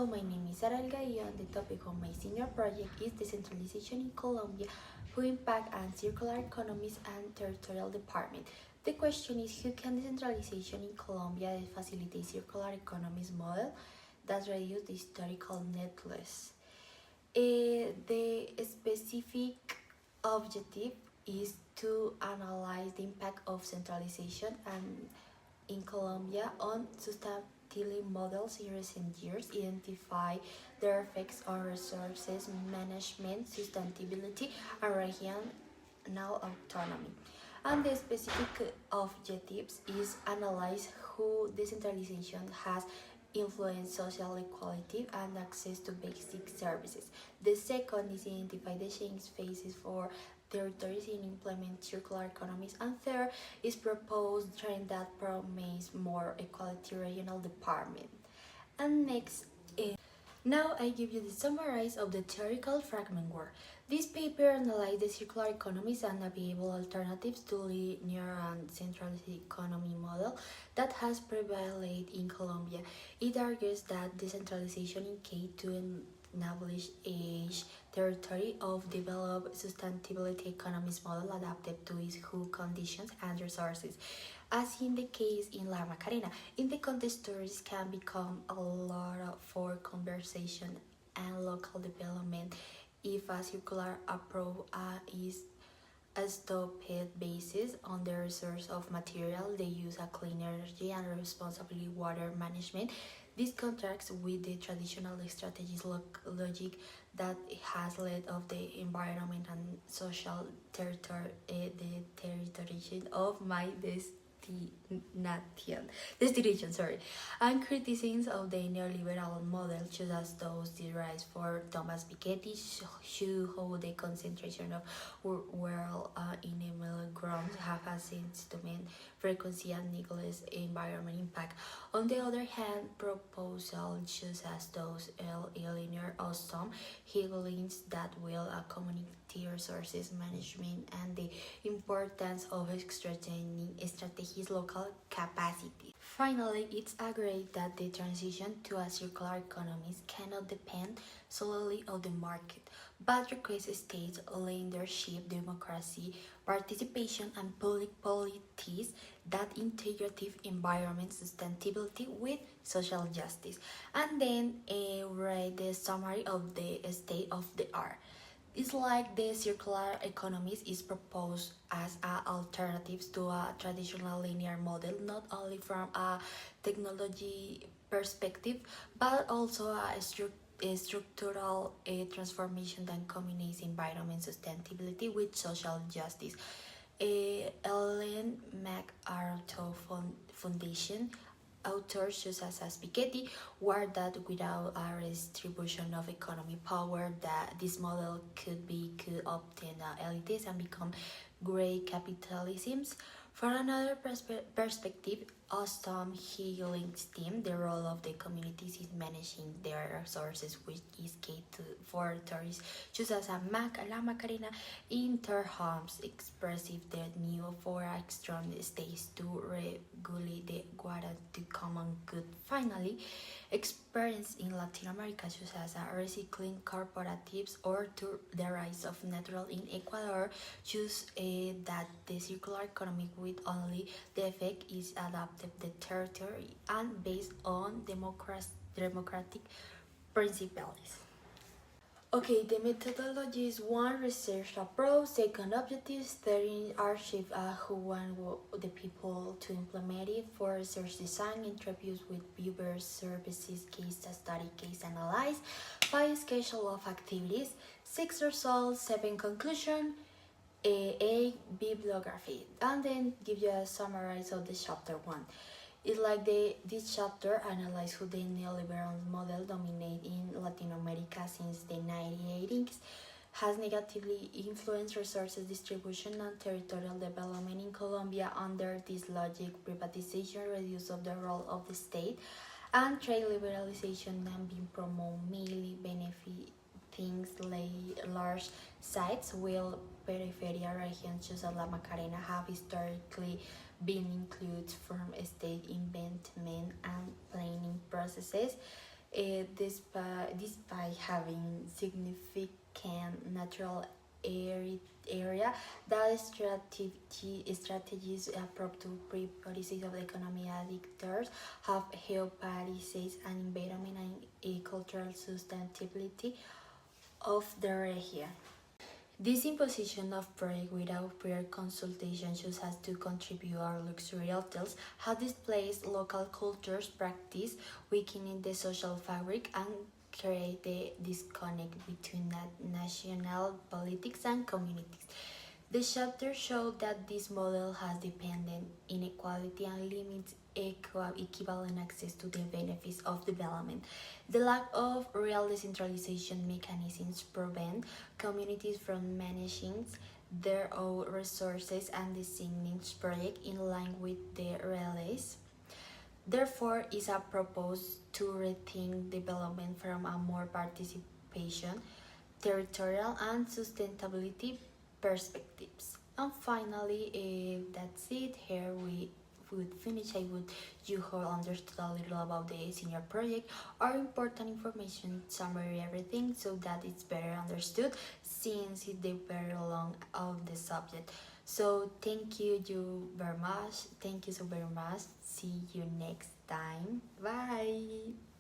Hello, my name is Sara Algaio and the topic of my senior project is decentralization in Colombia, who impact and circular economies and territorial development. The question is who can decentralization in Colombia facilitate circular economies model that reduce the historical net loss. The specific objective is to analyze the impact of centralization and in Colombia on sustainability models in recent years, identify their effects on resources management, sustainability, and regional autonomy. And the specific objectives is analyze how decentralization has influenced social equality and access to basic services. The second is identify the change phases for territories in implement circular economies, and third is proposed trend that promotes more equality regional development. And next, now I give you the summary of the theoretical fragment work. This paper analyzes the circular economies and available alternatives to linear and centralized economy model that has prevailed in Colombia. It argues that decentralization in key to establish a territory of developed sustainability economies model adapted to its whole conditions and resources. As in the case in La Macarena, in the context stories can become a lot for conversation and local development if a circular approach is a stopped basis on the resource of material, they use a clean energy and responsibly water management. This contrasts with the traditional strategies logic that has led of the environment and social territorization of my destination, and criticisms of the neoliberal model, such as those derived for Thomas Piketty, show the concentration of world in the middle ground have a sentiment, frequency, and neglect environment impact. On the other hand, proposals such as those linear or some healings that will community resources management and the importance of strengthening strategies local capacity. Finally, it's agreed that the transition to a circular economy cannot depend solely on the market, but requires state leadership, democracy, participation, and public policies that integrate environment sustainability with social justice. And then read the summary of the state of the art. It's like the circular economies is proposed as an alternative to a traditional linear model, not only from a technology perspective, but also a structural transformation that combines environment sustainability with social justice. Ellen MacArthur Foundation authors such as Piketty warned that without a redistribution of economic power, that this model could obtain elites and become great capitalisms. From another perspective, Ostom Healing's team, the role of the communities is managing their resources, which is key for tourists, just as La Macarena in their homes expressive the need for a strong states to regulate the water to common good. Finally, experience in Latin America, such as recycling cooperatives or to the rise of natural in Ecuador, shows that the circular economy with only the effect is adapted the territory and based on democratic principles. Okay, the methodology is one research approach, second objectives, third archive who want the people to implement it, for research design, interviews with viewers, services, case study, case analyze, 5 schedule of activities, 6 results, 7 conclusion, 8 bibliography, and then give you a summary of the chapter 1. It's like this chapter analyzes how the neoliberal model dominated in Latin America since the 1980s, has negatively influenced resources distribution and territorial development in Colombia. Under this logic, privatization reduces the role of the state, and trade liberalization and being promoted mainly benefiting large sites, while peripheral regions such as La Macarena have historically been included from state investment and planning processes. Despite having significant natural area, that strategies approach to pre-policies of the economy dictators have helped policies and environment and cultural sustainability of the region. This imposition of project without prior consultation shows us to contribute our luxury hotels have displaced local cultures practice, weakening the social fabric and create the disconnect between national politics and communities. The chapter showed that this model has dependent inequality and limits equivalent access to the benefits of development. The lack of real decentralization mechanisms prevent communities from managing their own resources and designing projects in line with their realities. Therefore, it is a proposed to rethink development from a more participation, territorial, and sustainability perspectives. And finally, that's it. Here we would finish. I would you all understood a little about the senior project or important information, summary everything so that it's better understood since it's the very long of the subject. So thank you very much. Thank you so very much. See you next time. Bye.